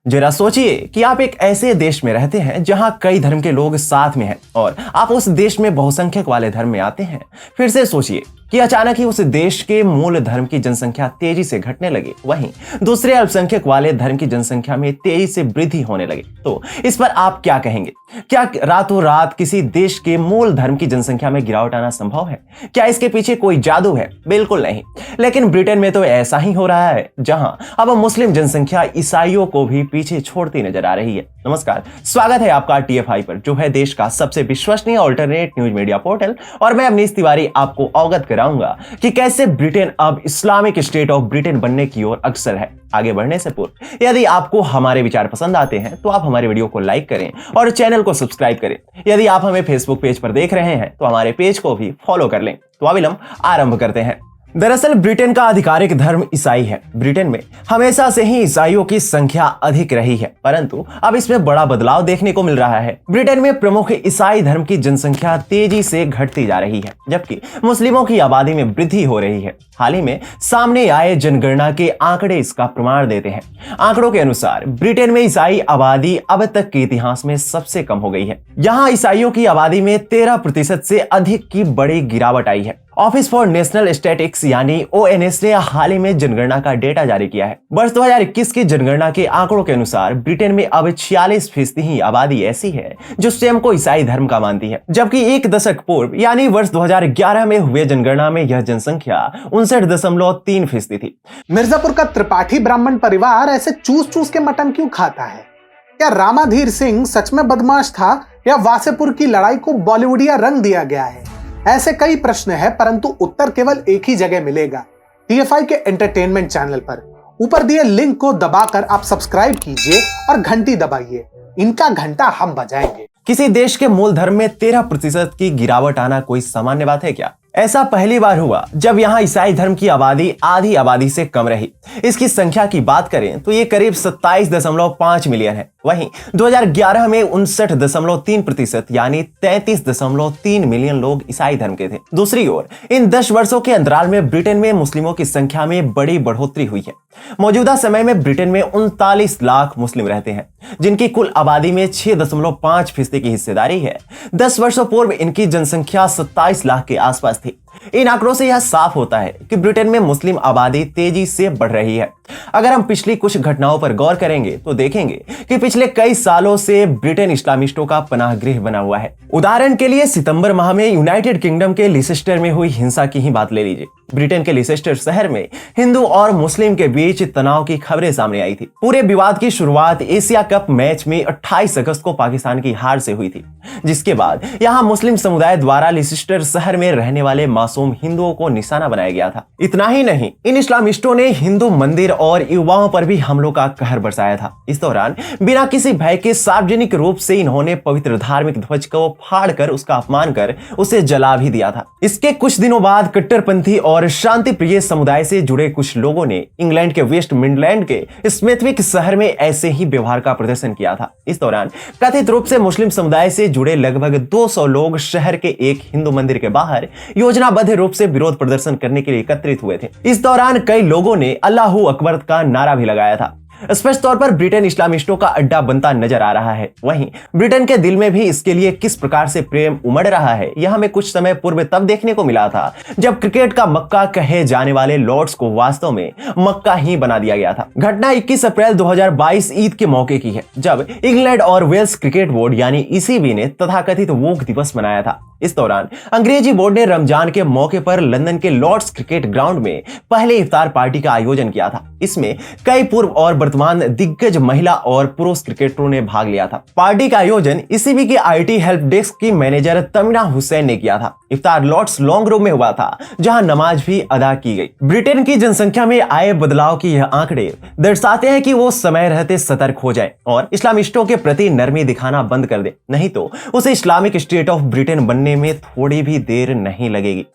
जरा सोचिए कि आप एक ऐसे देश में रहते हैं जहां कई धर्म के लोग साथ में हैं और आप उस देश में बहुसंख्यक वाले धर्म में आते हैं। फिर से सोचिए कि अचानक ही उस देश के मूल धर्म की जनसंख्या तेजी से घटने लगे, वहीं दूसरे अल्पसंख्यक वाले धर्म की जनसंख्या में तेजी से वृद्धि होने लगे। तो इस पर आप क्या कहेंगे? क्या रातों रात किसी देश के मूल धर्म की जनसंख्या में गिरावट आना संभव है? क्या इसके पीछे कोई जादू है? बिल्कुल नहीं। लेकिन ब्रिटेन में तो ऐसा ही हो रहा है, जहां अब मुस्लिम जनसंख्या ईसाइयों को भी पीछे छोड़ती नजर आ रही है। नमस्कार, स्वागत है आपका TFI पर, जो है देश का सबसे विश्वसनीय अल्टरनेट न्यूज मीडिया पोर्टल। और मैं अवनीश तिवारी आपको अवगत कराऊंगा कि कैसे ब्रिटेन अब इस्लामिक स्टेट ऑफ ब्रिटेन बनने की ओर अग्रसर है। आगे बढ़ने से पूर्व यदि आपको हमारे विचार पसंद आते हैं तो आप हमारे वीडियो को लाइक करें और चैनल को सब्सक्राइब करें। यदि आप हमें फेसबुक पेज पर देख रहे हैं तो हमारे पेज को भी फॉलो कर लें। तो अविलंब आरंभ करते हैं। दरअसल ब्रिटेन का आधिकारिक धर्म ईसाई है। ब्रिटेन में हमेशा से ही ईसाइयों की संख्या अधिक रही है, परंतु अब इसमें बड़ा बदलाव देखने को मिल रहा है। ब्रिटेन में प्रमुख ईसाई धर्म की जनसंख्या तेजी से घटती जा रही है, जबकि मुस्लिमों की आबादी में वृद्धि हो रही है। हाल ही में सामने आए जनगणना के आंकड़े इसका प्रमाण देते हैं। आंकड़ों के अनुसार ब्रिटेन में ईसाई आबादी अब तक के इतिहास में सबसे कम हो गई है। यहाँ ईसाइयों की आबादी में 13% से अधिक की बड़ी गिरावट आई है। ऑफिस फॉर नेशनल स्टैटिस्टिक्स यानी ONS ने हाल ही में जनगणना का डेटा जारी किया है। वर्ष 2021 की जनगणना के आंकड़ों के अनुसार ब्रिटेन में अब 46% ही आबादी ऐसी है जो स्वयं को ईसाई धर्म का मानती है, जबकि एक दशक पूर्व यानी वर्ष 2011 में हुए जनगणना में यह जनसंख्या 59.3% थी। मिर्जापुर का त्रिपाठी ब्राह्मण परिवार ऐसे चूस चूस के मटन क्यों खाता है? क्या रामाधीर सिंह सच में बदमाश था या वासेपुर की लड़ाई को बॉलीवुडिया रंग दिया गया है? ऐसे कई प्रश्न हैं, परंतु उत्तर केवल एक ही जगह मिलेगा, TFI के एंटरटेनमेंट चैनल पर। ऊपर दिए लिंक को दबाकर आप सब्सक्राइब कीजिए और घंटी दबाइए। इनका घंटा हम बजाएंगे। किसी देश के मूल धर्म में 13% की गिरावट आना कोई सामान्य बात है क्या? ऐसा पहली बार हुआ जब यहाँ ईसाई धर्म की आबादी आधी आबादी से कम रही। इसकी संख्या की बात करें तो ये करीब 27.5 मिलियन है। वहीं 2011 में 59.3% यानी 33.3 मिलियन लोग ईसाई धर्म के थे। दूसरी ओर इन 10 वर्षों के अंतराल में ब्रिटेन में मुस्लिमों की संख्या में बड़ी बढ़ोतरी हुई है। मौजूदा समय में ब्रिटेन में 39 लाख मुस्लिम रहते हैं, जिनकी कुल आबादी में 6.5% की हिस्सेदारी है। 10 वर्षों पूर्व इनकी जनसंख्या 27 लाख के आसपास थी। इन आंकड़ों से यह साफ होता है कि ब्रिटेन में मुस्लिम आबादी तेजी से बढ़ रही है। अगर हम पिछली कुछ घटनाओं पर गौर करेंगे तो देखेंगे कि पिछले कई सालों से ब्रिटेन इस्लामिस्टों का पनाहगृह बना हुआ है। उदाहरण के लिए सितंबर माह में यूनाइटेड किंगडम के लिसेस्टर में हुई हिंसा की ही बात ले लीजिए। ब्रिटेन के लिसेस्टर शहर में हिंदू और मुस्लिम के बीच तनाव की खबरें सामने आई थी। पूरे विवाद की शुरुआत एशिया कप मैच में 28 अगस्त को पाकिस्तान की हार से हुई थी, जिसके बाद यहां मुस्लिम समुदाय द्वारा लिसेस्टर शहर में रहने वाले मासूम हिंदुओं को निशाना बनाया गया था। इतना ही नहीं, इन इस्लामिस्टों ने हिंदू मंदिर और युवाओं पर भी हमलों का कहर बरसाया था। इस दौरान बिना किसी भय के सार्वजनिक रूप से इन्होंने पवित्र धार्मिक ध्वज को फाड़कर उसका अपमान कर उसे जला भी दिया था। इसके कुछ दिनों बाद कट्टरपंथी और शांति प्रिय समुदाय से जुड़े कुछ लोगों ने इंग्लैंड के वेस्ट मिडलैंड के स्मिथविक शहर में ऐसे ही व्यवहार का प्रदर्शन किया था। इस दौरान कथित रूप से मुस्लिम समुदाय से जुड़े लगभग 200 लोग शहर के एक हिंदू मंदिर के बाहर योजनाबद्ध रूप से विरोध प्रदर्शन करने के लिए एकत्रित हुए थे। इस दौरान कई लोगों ने अल्लाहू अकबर का नारा भी लगाया था। स्पष्ट तौर पर ब्रिटेन इस्लामिस्टों का अड्डा बनता नजर आ रहा है। वहीं ब्रिटेन के दिल में भी इसके लिए किस प्रकार से प्रेम उमड़ रहा है, यह हमें कुछ समय पूर्व तब देखने को मिला था जब क्रिकेट का मक्का कहे जाने वाले लॉर्ड्स को वास्तव में मक्का ही बना दिया गया था। घटना 21 अप्रैल 2022 ईद के मौके की है, जब इंग्लैंड और वेल्स क्रिकेट बोर्ड यानी ECB ने तथाकथित वोक दिवस मनाया था। इस दौरान अंग्रेजी बोर्ड ने रमजान के मौके पर लंदन के लॉर्ड्स क्रिकेट ग्राउंड में पहले इफ्तार पार्टी का आयोजन किया था। इसमें कई पूर्व और वर्तमान दिग्गज महिला और पुरुष क्रिकेटरों ने भाग लिया था। पार्टी का आयोजन ECB के IT हेल्प डेस्क की मैनेजर तमीना हुसैन ने किया था। इफ्तार लॉर्ड्स लॉन्ग रूम में हुआ था, जहां नमाज भी अदा की गई। ब्रिटेन की जनसंख्या में आए बदलाव की यह आंकड़े दर्शाते हैं कि वो समय रहते सतर्क हो जाए और इस्लामिस्टों के प्रति नरमी दिखाना बंद कर दे, नहीं तो उसे इस्लामिक स्टेट ऑफ ब्रिटेन बनने में थोड़ी भी देर नहीं लगेगी।